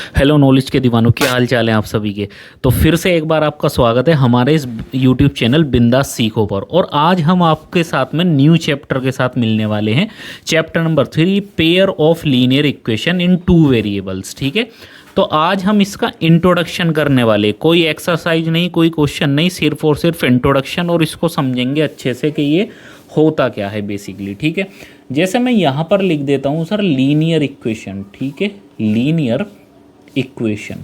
Hello knowledge के दीवानों, क्या हाल चाल है आप सभी के। तो फिर से एक बार आपका स्वागत है हमारे इस यूट्यूब चैनल बिंदास सीखो पर। और आज हम आपके साथ में न्यू चैप्टर के साथ मिलने वाले हैं। Chapter number 3, pair of linear equation in two variables. ठीक है, तो आज हम इसका इंट्रोडक्शन करने वाले, कोई एक्सरसाइज नहीं, कोई क्वेश्चन नहीं, सिर्फ और सिर्फ इंट्रोडक्शन, और इसको समझेंगे अच्छे से कि ये होता क्या है बेसिकली। ठीक है, जैसे मैं यहाँ पर लिख देता हूँ सर लीनियर इक्वेशन। ठीक है, लीनियर इक्वेशन।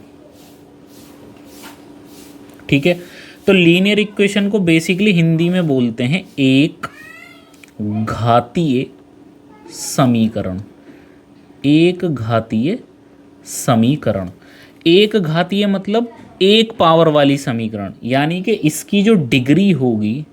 ठीक है, तो लीनियर इक्वेशन को बेसिकली हिंदी में बोलते हैं एक घातीय समीकरण। एक घातीय समीकरण, एक घातीय मतलब एक पावर वाली समीकरण, यानी कि इसकी जो डिग्री होगी,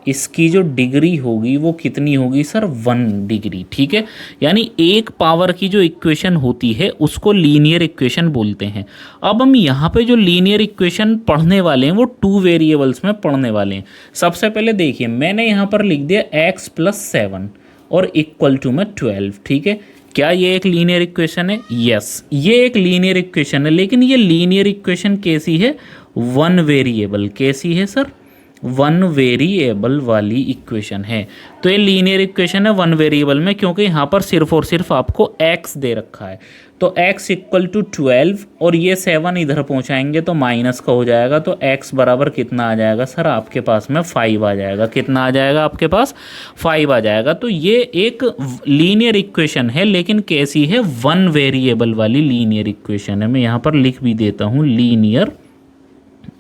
इसकी जो डिग्री होगी वो कितनी होगी सर, 1 डिग्री। ठीक है, यानी एक पावर की जो इक्वेशन होती है उसको लीनियर इक्वेशन बोलते हैं। अब हम यहाँ पे जो लीनियर इक्वेशन पढ़ने वाले हैं वो 2 वेरिएबल्स में पढ़ने वाले हैं। सबसे पहले देखिए, मैंने यहाँ पर लिख दिया x + 7 और इक्वल टू में 12। ठीक है, क्या ये एक लीनियर इक्वेशन है? यस, ये एक लीनियर इक्वेशन है, लेकिन ये लीनियर इक्वेशन कैसी है? 1 वेरिएबल। कैसी है सर? 1 वेरिएबल वाली इक्वेशन है। तो ये लीनियर इक्वेशन है 1 वेरिएबल में, क्योंकि यहाँ पर सिर्फ और सिर्फ आपको x दे रखा है। तो x = 12 और ये 7 इधर पहुँचाएंगे तो माइनस का हो जाएगा। तो x बराबर कितना आ जाएगा सर आपके पास में? 5 आ जाएगा। कितना आ जाएगा आपके पास? 5 आ जाएगा। तो ये एक लीनियर इक्वेशन है, लेकिन कैसी है? 1 वेरिएबल वाली लीनियर इक्वेशन है। मैं यहाँ पर लिख भी देता हूँ लीनियर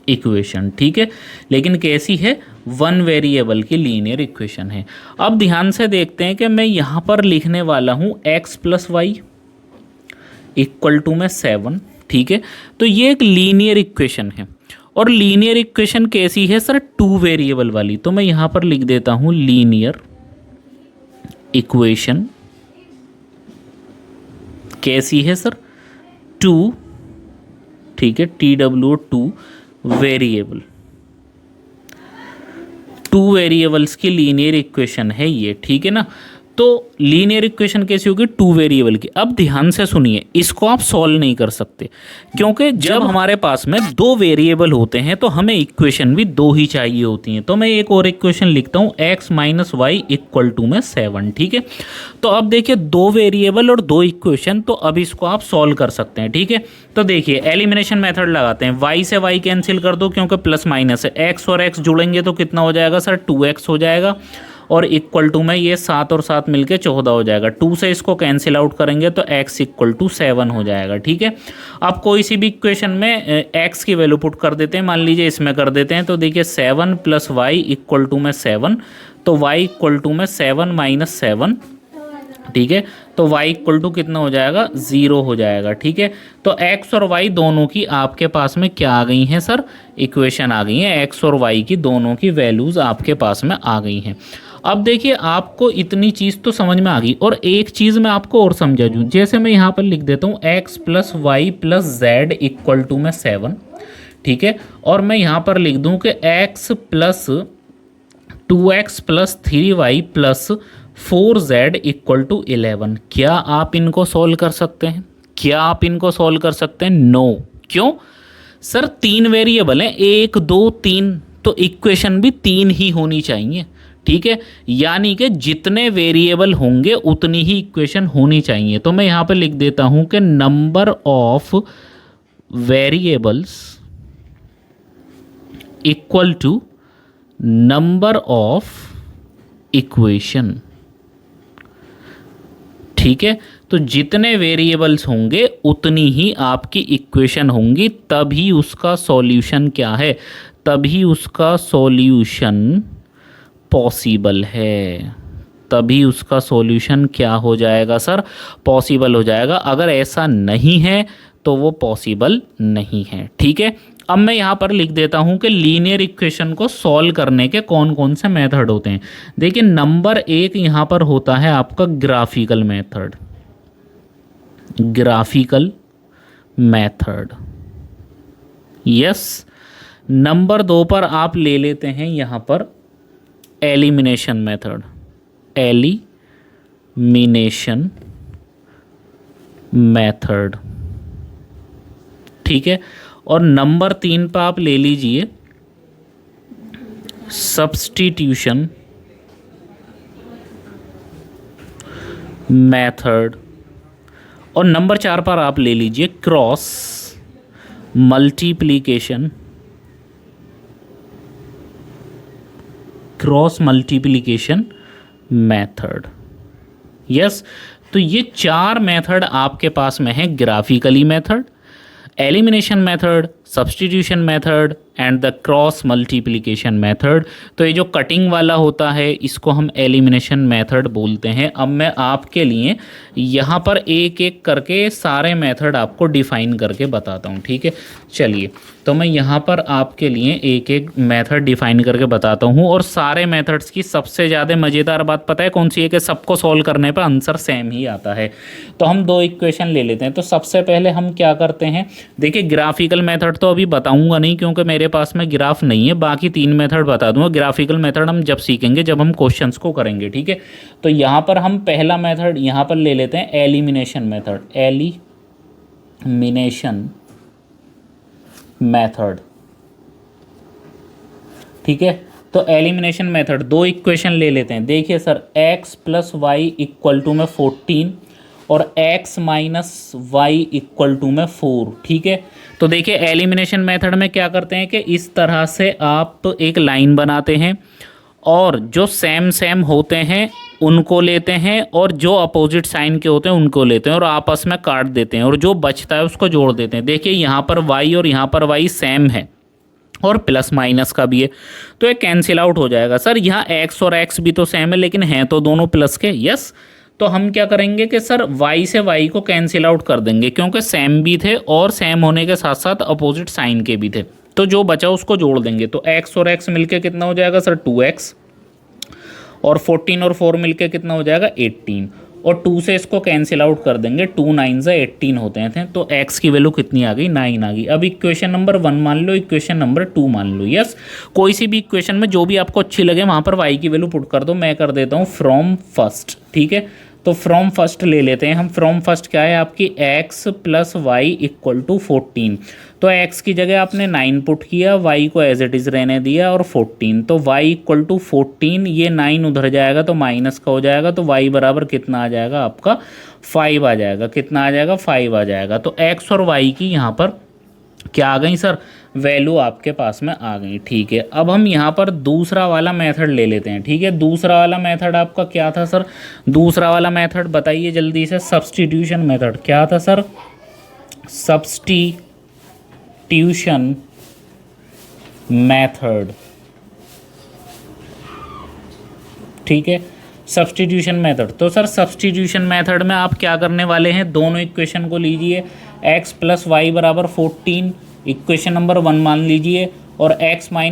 इक्वेशन। ठीक है, लेकिन कैसी है? 1 वेरिएबल की लीनियर इक्वेशन है। अब ध्यान से देखते हैं कि मैं यहाँ पर लिखने वाला हूँ x + y इक्वल टू में 7। ठीक है, तो ये एक लीनियर इक्वेशन है। और लीनियर इक्वेशन कैसी है सर? 2 वेरिएबल वाली। तो मैं यहाँ पर लिख देता हूँ लीनियर इक्वेशन कैसी है सर? 2। ठीक है, TW2 वेरिएबल, 2 वेरिएबल्स की लीनियर इक्वेशन है ये। ठीक है ना, तो लीनियर इक्वेशन कैसी होगी? 2 वेरिएबल की। अब ध्यान से सुनिए, इसको आप सॉल्व नहीं कर सकते, क्योंकि जब हमारे पास में 2 वेरिएबल होते हैं तो हमें इक्वेशन भी 2 ही चाहिए होती हैं। तो मैं एक और इक्वेशन लिखता हूँ x - y इक्वल टू में 7। ठीक है, तो अब देखिए 2 वेरिएबल और 2 इक्वेशन, तो अब इसको आप सॉल्व कर सकते हैं। ठीक है, तो देखिए एलिमिनेशन मेथड लगाते हैं। y से y कैंसिल कर दो, क्योंकि प्लस माइनस है। x और x जुड़ेंगे तो कितना हो जाएगा सर? 2x हो जाएगा। और इक्वल टू में ये 7 और 7 मिलके 14 हो जाएगा। 2 से इसको कैंसिल आउट करेंगे तो x = 7 हो जाएगा। ठीक है, अब कोई सी भी इक्वेशन में x की वैल्यू पुट कर देते हैं। मान लीजिए इसमें कर देते हैं, तो देखिए 7 + y इक्वल टू में 7, तो y इक्वल टू में 7 - 7। ठीक है, तो y इक्वल टू कितना हो जाएगा? 0 हो जाएगा। ठीक है, तो x और y दोनों की आपके पास में क्या आ गई हैं सर? इक्वेशन आ गई हैं। x और y की दोनों की वैल्यूज़ आपके पास में आ गई हैं। अब देखिए, आपको इतनी चीज़ तो समझ में आ गई, और एक चीज़ मैं आपको और समझा दूँ। जैसे मैं यहाँ पर लिख देता हूँ x + y + z equal to में 7। ठीक है, और मैं यहाँ पर लिख दूँ कि x + 2x + 3y + 4z equal to 11। क्या आप इनको सॉल्व कर सकते हैं? क्या आप इनको सॉल्व कर सकते हैं? नो। क्यों सर? 3 वेरिएबल हैं, 1 2 3, तो इक्वेशन भी 3 ही होनी चाहिए। ठीक है, यानी कि जितने वेरिएबल होंगे उतनी ही इक्वेशन होनी चाहिए। तो मैं यहाँ पे लिख देता हूँ कि number of variables equal to number of equation. ठीक है, तो जितने वेरिएबल्स होंगे उतनी ही आपकी इक्वेशन होंगी, तभी उसका सॉल्यूशन क्या है? तभी उसका सॉल्यूशन पॉसिबल है। तभी उसका सॉल्यूशन क्या हो जाएगा सर? पॉसिबल हो जाएगा। अगर ऐसा नहीं है तो वो पॉसिबल नहीं है। ठीक है, अब मैं यहाँ पर लिख देता हूँ कि लीनियर इक्वेशन को सॉल्व करने के कौन कौन से मेथड होते हैं। देखिए, नंबर 1 यहाँ पर होता है आपका graphical method. Graphical method, yes. Number 2 पर आप ले लेते हैं यहाँ पर एलिमिनेशन मेथड। एलिमिनेशन मेथड, ठीक है। और नंबर 3 पर आप ले लीजिए सब्स्टिट्यूशन मेथड, और नंबर 4 पर आप ले लीजिए क्रॉस मल्टीप्लिकेशन मेथड। यस, तो ये 4 मेथड आपके पास में है, graphically method, elimination method, substitution method and the cross multiplication method. तो ये जो कटिंग वाला होता है इसको हम एलिमिनेशन मेथड बोलते हैं। अब मैं आपके लिए यहाँ पर एक एक करके सारे मेथड आपको डिफाइन करके बताता हूँ, ठीक है। चलिए, तो मैं यहाँ पर आपके लिए एक एक मेथड डिफाइन करके बताता हूँ, और सारे मेथड्स की सबसे ज़्यादा मज़ेदार बात पता है कौन सी है, कि सबको सॉल्व करने पर आंसर सेम ही आता है। तो हम 2 इक्वेशन ले लेते हैं। तो सबसे पहले हम क्या करते हैं, देखिए ग्राफिकल मेथड तो अभी बताऊंगा नहीं क्योंकि मेरे पास में ग्राफ नहीं है, बाकी 3 मेथड बता दूंगा। ग्राफिकल मेथड हम जब सीखेंगे, जब हम क्वेश्चंस को करेंगे, ठीक है। तो यहाँ पर हम पहला मेथड यहाँ पर ले लेते हैं एलिमिनेशन मेथड, ठीक है। तो एलिमिनेशन मेथड 2 इक्वेशन ले लेते हैं। देखिए सर, x + y = में 14 और x - y = में 4, ठीक है। तो देखिए एलिमिनेशन मेथड में क्या करते हैं कि इस तरह से आप एक लाइन बनाते हैं, और जो सेम होते हैं उनको लेते हैं, और जो अपोजिट साइन के होते हैं उनको लेते हैं, और आपस में काट देते हैं, और जो बचता है उसको जोड़ देते हैं। देखिए यहाँ पर y और यहाँ पर y सेम है, और प्लस माइनस का भी है, तो ये कैंसिल आउट हो जाएगा। सर यहाँ x और x भी तो सेम है, लेकिन हैं तो दोनों प्लस के। यस, तो हम क्या करेंगे कि सर y से y को कैंसिल आउट कर देंगे, क्योंकि सेम भी थे और सेम होने के साथ साथ अपोजिट साइन के भी थे। तो जो बचा उसको जोड़ देंगे, तो x और x मिलके कितना हो जाएगा सर 2x, और 14 और 4 मिलके कितना हो जाएगा 18, और 2 से इसको कैंसिल आउट कर देंगे, 2 9 से 18 होते हैं। तो x की वैल्यू कितनी आ गई 9 आ गई। अब इक्वेशन नंबर 1 मान लो, इक्वेशन नंबर 2 मान लो। यस, कोई सी भी इक्वेशन में जो भी आपको अच्छी लगे वहाँ पर y की वैल्यू पुट कर दो। मैं कर देता हूँ फ्रॉम फर्स्ट, ठीक है। तो फ्रॉम फर्स्ट ले लेते हैं हम। फ्रॉम फर्स्ट क्या है आपकी, x + y = 14। तो x की जगह आपने 9 पुट किया, y को एज इट इज़ रहने दिया, और 14। तो y = 14, ये 9 उधर जाएगा तो माइनस का हो जाएगा, तो y बराबर कितना आ जाएगा आपका 5 आ जाएगा। कितना आ जाएगा 5 आ जाएगा। तो x और y की यहाँ पर क्या आ गई सर, वैल्यू आपके पास में आ गई, ठीक है। अब हम यहाँ पर दूसरा वाला मेथड ले लेते हैं, ठीक है। दूसरा वाला मेथड आपका क्या था सर, दूसरा वाला मेथड बताइए जल्दी से, सब्स्टिट्यूशन मेथड। क्या था सर, सब्स्टिट्यूशन मेथड, ठीक है। सब्स्टिट्यूशन मेथड, तो सर सब्स्टिट्यूशन मेथड में आप क्या करने वाले हैं, दोनों इक्वेशन को लीजिए, x + y = 14 इक्वेशन नंबर 1 मान लीजिए, और x - y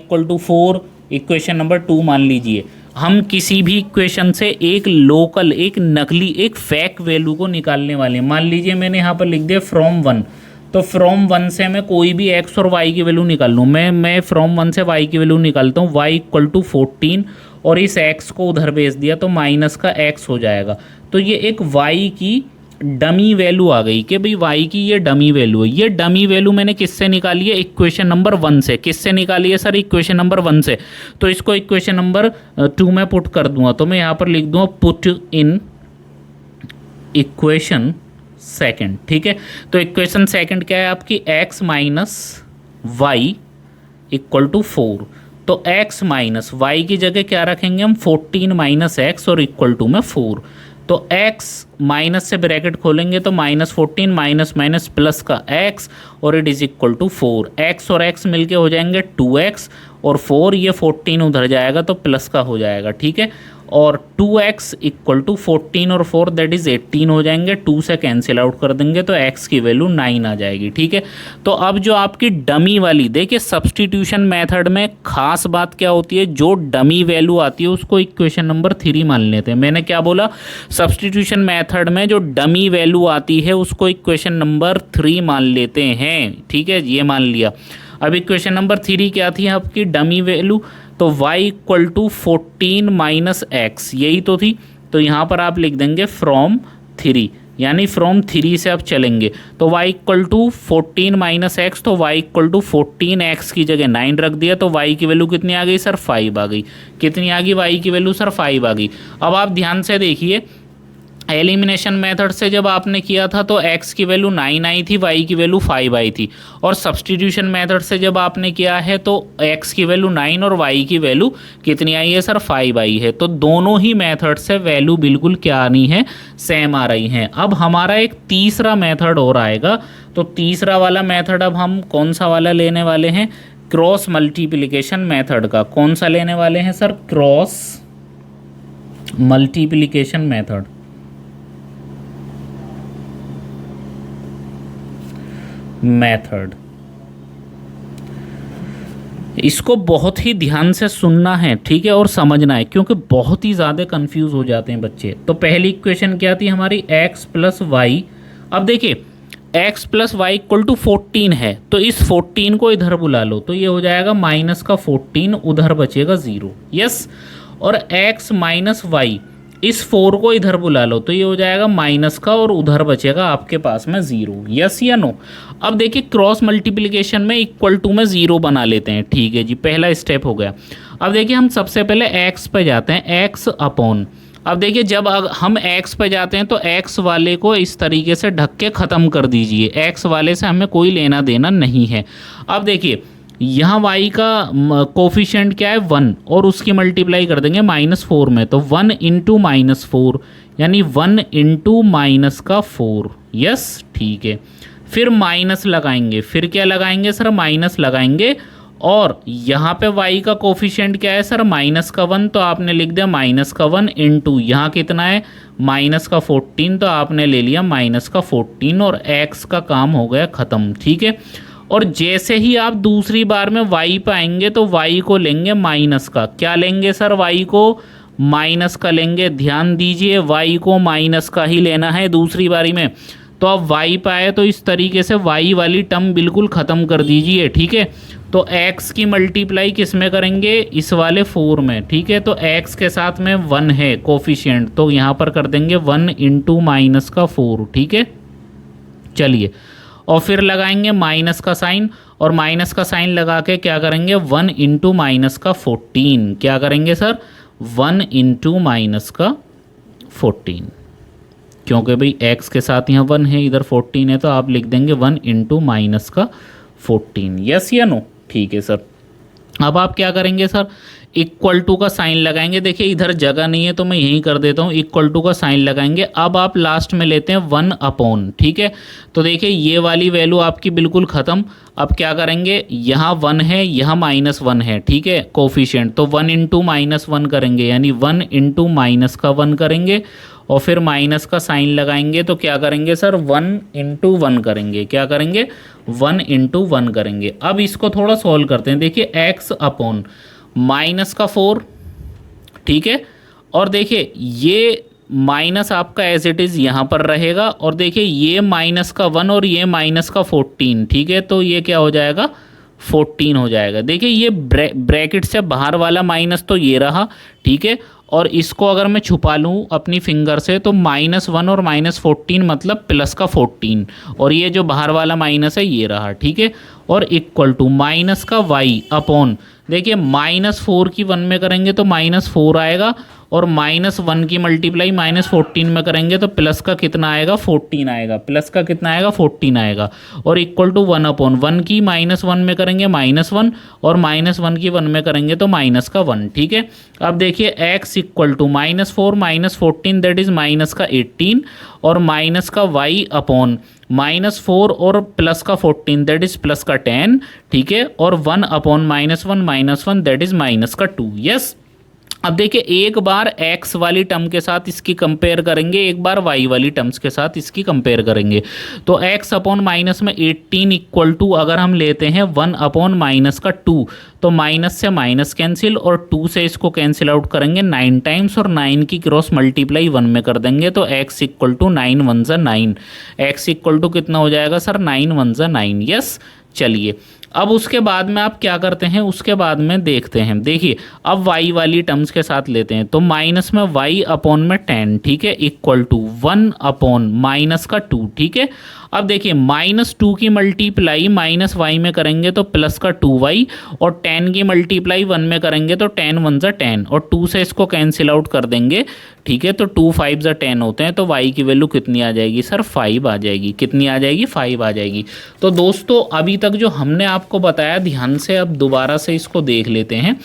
= 4 इक्वेशन नंबर 2 मान लीजिए। हम किसी भी इक्वेशन से एक लोकल, एक नकली, एक फेक वैल्यू को निकालने वाले हैं। मान लीजिए मैंने यहाँ पर लिख दिया फ्रॉम 1, तो फ्रॉम 1 से मैं कोई भी x और y की वैल्यू निकाल लूँ। मैं फ्रॉम 1 से y की वैल्यू निकालता हूँ, y = 14, और इस x को उधर भेज दिया तो माइनस का x हो जाएगा। तो ये एक y की डमी वैल्यू आ गई कि भाई y की ये डमी वैल्यू है। ये डमी वैल्यू मैंने किससे निकाली है, इक्वेशन नंबर 1 से। किससे निकाली है सर, इक्वेशन नंबर 1 से। तो इसको इक्वेशन नंबर 2 में पुट कर दूंगा, तो मैं यहाँ पर लिख दूंगा पुट इन इक्वेशन सेकंड, ठीक है। तो इक्वेशन सेकंड क्या है आपकी, x - y = 4। तो x - y की जगह क्या रखेंगे हम, 14 - x और = में 4। तो x माइनस से ब्रैकेट खोलेंगे तो -14 माइनस प्लस का x, और it is equal to 4। x और x मिलके हो जाएंगे 2x, और 4 ये 14 उधर जाएगा तो प्लस का हो जाएगा, ठीक है। और 2x = 14 और 4 दैट इज़ 18 हो जाएंगे। 2 से कैंसिल आउट कर देंगे तो x की वैल्यू 9 आ जाएगी, ठीक है। तो अब जो आपकी डमी वाली, देखिए सब्स्टिट्यूशन मेथड में खास बात क्या होती है, जो डमी वैल्यू आती है उसको इक्वेशन नंबर 3 मान लेते हैं। मैंने क्या बोला, सब्स्टिट्यूशन मेथड में जो डमी वैल्यू आती है उसको इक्वेशन नंबर 3 मान लेते हैं, ठीक है। ये मान लिया। अब इक्वेशन नंबर 3 क्या थी आपकी डमी वैल्यू, तो y = 14 - x, यही तो थी। तो यहाँ पर आप लिख देंगे फ्रॉम 3, यानी फ्रॉम 3 से अब चलेंगे तो y equal to 14 minus X, तो y इक्वल टू 14x की जगह 9 रख दिया तो y की वैल्यू कितनी आ गई सर 5 आ गई। कितनी आ गई y की वैल्यू सर 5 आ गई। अब आप ध्यान से देखिए एलिमिनेशन मेथड से जब आपने किया था तो x की वैल्यू 9 आई थी, y की वैल्यू 5 आई थी, और सब्सटीट्यूशन मेथड से जब आपने किया है तो x की वैल्यू 9 और y की वैल्यू कितनी आई है सर 5 आई है। तो दोनों ही मेथड से वैल्यू बिल्कुल क्या आनी है, सेम आ रही हैं। अब हमारा एक तीसरा मेथड और आएगा, तो तीसरा वाला मेथड अब हम कौन सा वाला लेने वाले हैं, क्रॉस मल्टीप्लिकेशन मेथड का। कौन सा लेने वाले हैं सर, क्रॉस मल्टीप्लिकेशन मेथड। इसको बहुत ही ध्यान से सुनना है, ठीक है, और समझना है, क्योंकि बहुत ही ज़्यादा कंफ्यूज हो जाते हैं बच्चे। तो पहली इक्वेशन क्या थी हमारी, x प्लस वाई। अब देखिए x plus Y equal to 14 है, तो इस 14 को इधर बुला लो तो ये हो जाएगा माइनस का 14, उधर बचेगा 0, यस। और x माइनस वाई, इस 4 को इधर बुला लो तो ये हो जाएगा माइनस का, और उधर बचेगा आपके पास में 0, यस या नो। अब देखिए क्रॉस मल्टीप्लिकेशन में इक्वल टू में 0 बना लेते हैं, ठीक है जी, पहला स्टेप हो गया। अब देखिए हम सबसे पहले x पे जाते हैं, x अपॉन। अब देखिए जब हम x पे जाते हैं तो x वाले को इस तरीके से ढक के ख़त्म कर दीजिए, x वाले से हमें कोई लेना देना नहीं है। अब देखिए यहाँ y का कोफिशिएंट क्या है 1, और उसकी मल्टीप्लाई कर देंगे -4 में, तो 1 इंटू -4 यानी 1 इंटू माइनस का 4, यस, ठीक है। फिर माइनस लगाएंगे, फिर क्या लगाएंगे सर, माइनस लगाएंगे, और यहाँ पे y का कोफिशिएंट क्या है सर माइनस का 1, तो आपने लिख दिया माइनस का 1 इंटू यहाँ कितना है माइनस का 14, तो आपने ले लिया माइनस का 14, और x का काम हो गया ख़त्म, ठीक है। और जैसे ही आप दूसरी बार में y पे आएंगे तो y को लेंगे माइनस का, क्या लेंगे सर, y को माइनस का लेंगे। ध्यान दीजिए y को माइनस का ही लेना है दूसरी बारी में। तो अब y पे आए तो इस तरीके से y वाली टर्म बिल्कुल ख़त्म कर दीजिए, ठीक है। तो x की मल्टीप्लाई किस में करेंगे, इस वाले 4 में, ठीक है। तो x के साथ में 1 है कोफिशिएंट, तो यहाँ पर कर देंगे 1 इंटू माइनस का 4, ठीक है। चलिए, और फिर लगाएंगे माइनस का साइन, और माइनस का साइन लगा के क्या करेंगे 1 इंटू माइनस का 14, क्या करेंगे सर 1 इंटू माइनस का 14, क्योंकि भाई x के साथ यहाँ 1 है, इधर 14 है, तो आप लिख देंगे 1 इंटू माइनस का 14, यस या नो, ठीक है सर। अब आप क्या करेंगे सर, इक्वल टू का साइन लगाएंगे। देखिए इधर जगह नहीं है तो मैं यहीं कर देता हूँ, इक्वल टू का साइन लगाएंगे। अब आप लास्ट में लेते हैं 1 अपॉन, ठीक है। तो देखिए ये वाली वैल्यू आपकी बिल्कुल ख़त्म। अब क्या करेंगे, यहाँ 1 है, यहाँ -1 है, ठीक है, कोफिशिएंट, तो 1 इंटू -1 करेंगे, यानी 1 इंटू माइनस का 1 करेंगे, और फिर माइनस का साइन लगाएंगे तो क्या करेंगे सर 1 इंटू 1 करेंगे, क्या करेंगे 1 इंटू 1 करेंगे। अब इसको थोड़ा सॉल्व करते हैं। देखिए x अपॉन माइनस का 4, ठीक है, और देखिए ये माइनस आपका एज इट इज़ यहाँ पर रहेगा, और देखिए ये माइनस का 1 और ये माइनस का 14, ठीक है, तो ये क्या हो जाएगा 14 हो जाएगा। देखिए ये ब्रैकेट से बाहर वाला माइनस तो ये रहा, ठीक है, और इसको अगर मैं छुपा लूँ अपनी फिंगर से तो -1 और -14 मतलब प्लस का 14, और ये जो बाहर वाला माइनस है ये रहा, ठीक है, और इक्वल टू माइनस का y अपॉन, देखिए -4 की 1 में करेंगे तो -4 आएगा, और -1 की मल्टीप्लाई -14 में करेंगे तो प्लस का कितना आएगा 14 आएगा, प्लस का कितना आएगा 14 आएगा, और इक्वल टू 1 अपॉन 1 की -1 में करेंगे -1, और -1 की 1 में करेंगे तो माइनस का 1, ठीक है। अब देखिए x equal to -4 -14 that is minus का 18, और माइनस का y अपॉन -4 और प्लस का 14 दैट इज़ प्लस का 10, ठीक है, और 1 अपॉन -1 दैट इज़ माइनस का 2, यस। अब देखिए एक बार x वाली टर्म के साथ इसकी कंपेयर करेंगे, एक बार y वाली टर्म्स के साथ इसकी कंपेयर करेंगे। तो x अपॉन माइनस में 18 इक्वल टू अगर हम लेते हैं 1 अपॉन माइनस का 2, तो माइनस से माइनस कैंसिल, और 2 से इसको कैंसिल आउट करेंगे 9 टाइम्स, और 9 की क्रॉस मल्टीप्लाई 1 में कर देंगे, तो x equal to 9 1 9, x equal to कितना हो जाएगा सर 9 1 9, यस। चलिए अब उसके बाद में आप क्या करते हैं, उसके बाद में देखते हैं, देखिए अब y वाली टर्म्स के साथ लेते हैं, तो माइनस में y अपॉन में 10, ठीक है, इक्वल टू 1 अपॉन माइनस का 2, ठीक है। अब देखिए -2 की मल्टीप्लाई माइनस वाई में करेंगे तो प्लस का 2y, और 10 की मल्टीप्लाई 1 में करेंगे तो 10 1 ज़ा 10, और 2 से इसको कैंसिल आउट कर देंगे, ठीक है। तो 2 5 ज़ा 10 होते हैं, तो y की वैल्यू कितनी आ जाएगी सर, 5 आ जाएगी। कितनी आ जाएगी, 5 आ जाएगी। तो दोस्तों अभी तक जो हमने आपको बताया, ध्यान से अब दोबारा से इसको देख लेते हैं।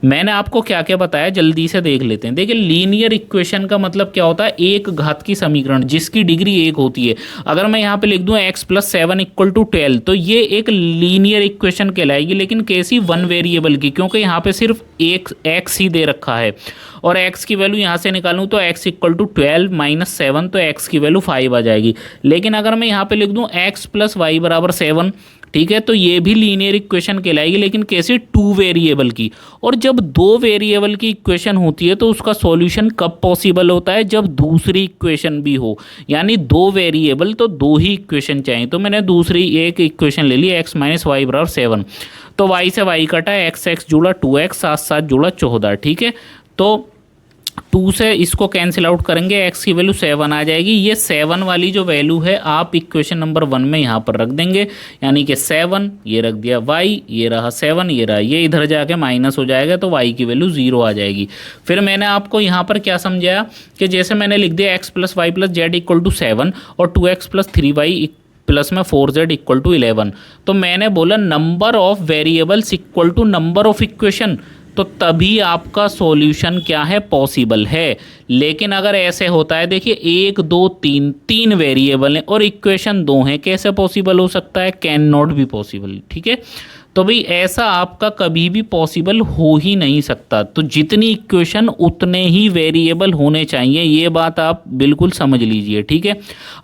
मैंने आपको क्या क्या बताया, जल्दी से देख लेते हैं। देखिए लीनियर इक्वेशन का मतलब क्या होता है, एक घात की समीकरण जिसकी डिग्री 1 होती है। अगर मैं यहाँ पे लिख दूँ x + 7 = 12, तो ये एक लीनियर इक्वेशन कहलाएगी, लेकिन कैसी, वन वेरिएबल की, क्योंकि यहाँ पे सिर्फ एक x ही दे रखा है, और x की वैल्यू यहाँ से निकालूँ तो x = 12 - 7, तो x की वैल्यू 5 आ जाएगी। लेकिन अगर मैं यहाँ पे लिख दूँ x + y = 7, ठीक है, तो ये भी लीनियर इक्वेशन कहलाएगी, लेकिन कैसे, 2 वेरिएबल की। और जब 2 वेरिएबल की इक्वेशन होती है तो उसका सॉल्यूशन कब पॉसिबल होता है, जब दूसरी इक्वेशन भी हो, यानी 2 वेरिएबल तो 2 ही इक्वेशन चाहिए। तो मैंने दूसरी एक इक्वेशन ले ली, x - y = 7, तो y से y कटा, x जुड़ा 2x, 7 7 जुड़ा 14, ठीक है। तो 2 से इसको कैंसिल आउट करेंगे, x की वैल्यू 7 आ जाएगी। ये 7 वाली जो वैल्यू है आप इक्वेशन नंबर 1 में यहाँ पर रख देंगे, यानी कि 7, ये रख दिया y, ये रहा 7, ये रहा, ये इधर जाके माइनस हो जाएगा, तो y की वैल्यू 0 आ जाएगी। फिर मैंने आपको यहाँ पर क्या समझाया कि जैसे मैंने लिख दिया x + y + z = 7 और 2x + 3y प्लस में 4z = 11, तो मैंने बोला number of variables equal to number of equation, तो तभी आपका सॉल्यूशन क्या है, पॉसिबल है। लेकिन अगर ऐसे होता है, देखिए 1 2 3 3 वेरिएबल हैं और इक्वेशन 2 हैं, कैसे पॉसिबल हो सकता है, कैन नॉट बी पॉसिबल, ठीक है। तो भाई ऐसा आपका कभी भी पॉसिबल हो ही नहीं सकता। तो जितनी इक्वेशन उतने ही वेरिएबल होने चाहिए, ये बात आप बिल्कुल समझ लीजिए, ठीक है।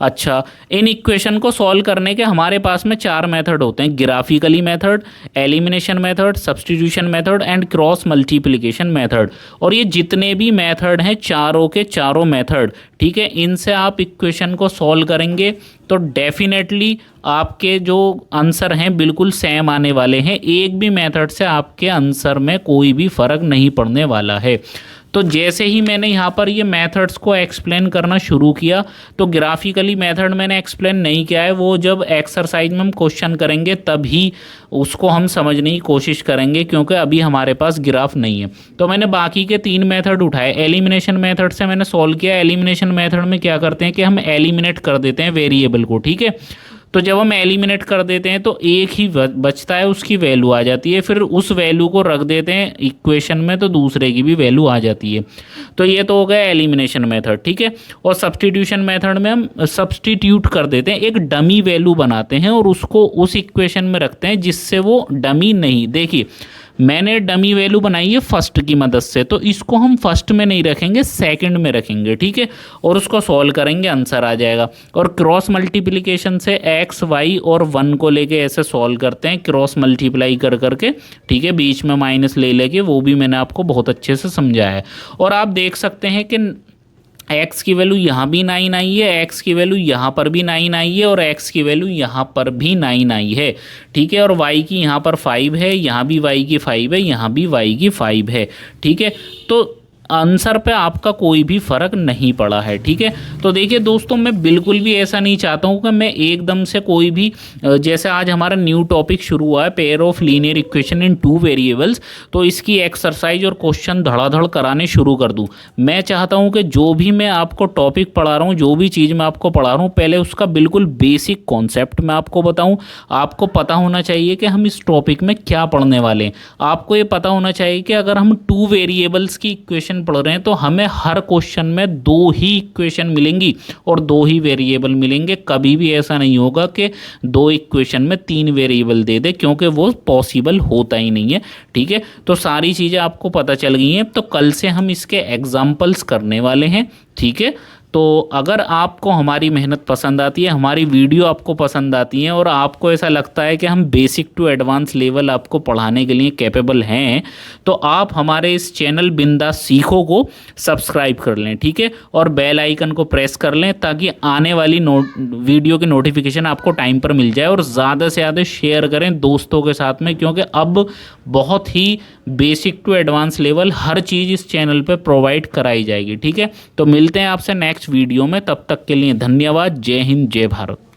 अच्छा, इन इक्वेशन को सॉल्व करने के हमारे पास में 4 मेथड होते हैं, graphically method, elimination method, substitution method and cross multiplication method. और ये जितने भी मेथड हैं, चारों के चारों मेथड, ठीक है, इनसे आप इक्वेशन को सॉल्व करेंगे तो डेफिनेटली आपके जो आंसर हैं बिल्कुल सेम आने वाले हैं। एक भी मेथड से आपके आंसर में कोई भी फ़र्क नहीं पड़ने वाला है। तो जैसे ही मैंने यहाँ पर ये मेथड्स को एक्सप्लेन करना शुरू किया, तो ग्राफिकली मेथड मैंने एक्सप्लेन नहीं किया है, वो जब एक्सरसाइज में हम क्वेश्चन करेंगे तभी उसको हम समझने की कोशिश करेंगे, क्योंकि अभी हमारे पास ग्राफ नहीं है। तो मैंने बाकी के 3 मेथड उठाए। एलिमिनेशन मेथड से मैंने सॉल्व किया। एलिमिनेशन मेथड में क्या करते हैं कि हम एलिमिनेट कर देते हैं वेरिएबल को, ठीक है। तो जब हम एलिमिनेट कर देते हैं तो एक ही बचता है, उसकी वैल्यू आ जाती है, फिर उस वैल्यू को रख देते हैं इक्वेशन में तो दूसरे की भी वैल्यू आ जाती है। तो ये तो हो गया एलिमिनेशन मेथड, ठीक है। और सब्स्टिट्यूशन मेथड में हम सब्स्टिट्यूट कर देते हैं, एक डमी वैल्यू बनाते हैं और उसको उस इक्वेशन में रखते हैं जिससे वो डमी नहीं, देखिए मैंने डमी वैल्यू बनाई है फर्स्ट की मदद से, तो इसको हम फर्स्ट में नहीं रखेंगे, सेकंड में रखेंगे, ठीक है। और उसको सॉल्व करेंगे, आंसर आ जाएगा। और क्रॉस मल्टीप्लिकेशन से x y और 1 को लेके ऐसे सॉल्व करते हैं, क्रॉस मल्टीप्लाई कर करके, ठीक है, बीच में माइनस ले लेके, वो भी मैंने आपको बहुत अच्छे से समझाया है। और आप देख सकते हैं कि x की वैल्यू यहाँ भी 9 आई है, x की वैल्यू यहाँ पर भी 9 आई है, और x की वैल्यू यहाँ पर भी 9 आई है, ठीक है। और y की यहाँ पर 5 है, यहाँ भी y की 5 है, यहाँ भी y की 5 है, ठीक है। तो आंसर पे आपका कोई भी फ़र्क नहीं पड़ा है, ठीक है। तो देखिए दोस्तों, मैं बिल्कुल भी ऐसा नहीं चाहता हूँ कि मैं एकदम से कोई भी, जैसे आज हमारा न्यू टॉपिक शुरू हुआ है, pair of linear equation in 2 variables, तो इसकी एक्सरसाइज और क्वेश्चन धड़ाधड़ कराने शुरू कर दूँ। मैं चाहता हूँ कि जो भी मैं आपको टॉपिक पढ़ा रहा हूँ, जो भी चीज़ मैं आपको पढ़ा रहा हूँ, पहले उसका बिल्कुल बेसिक कॉन्सेप्ट मैं आपको बताऊँ। आपको पता होना चाहिए कि हम इस टॉपिक में क्या पढ़ने वाले हैं। आपको ये पता होना चाहिए कि अगर हम 2 वेरिएबल्स की इक्वेशन पढ़ रहे हैं तो हमें हर क्वेश्चन में 2 ही इक्वेशन मिलेंगी और 2 ही वेरिएबल मिलेंगे। कभी भी ऐसा नहीं होगा कि 2 इक्वेशन में 3 वेरिएबल दे दे, क्योंकि वो पॉसिबल होता ही नहीं है, ठीक है। तो सारी चीज़ें आपको पता चल गई हैं। तो कल से हम इसके एग्जाम्पल्स करने वाले हैं, ठीक है। तो अगर आपको हमारी मेहनत पसंद आती है, हमारी वीडियो आपको पसंद आती है और आपको ऐसा लगता है कि हम बेसिक टू एडवांस लेवल आपको पढ़ाने के लिए कैपेबल हैं, तो आप हमारे इस चैनल बिंदास सीखो को सब्सक्राइब कर लें, ठीक है, और बेल आइकन को प्रेस कर लें ताकि आने वाली वीडियो की नोटिफिकेशन आपको टाइम पर मिल जाए। और ज़्यादा से ज़्यादा शेयर करें दोस्तों के साथ में, क्योंकि अब बहुत ही बेसिक टू एडवांस लेवल हर चीज़ इस चैनल पे प्रोवाइड कराई जाएगी, ठीक है। तो मिलते हैं आपसे नेक्स्ट वीडियो में, तब तक के लिए धन्यवाद। जय हिंद, जय भारत।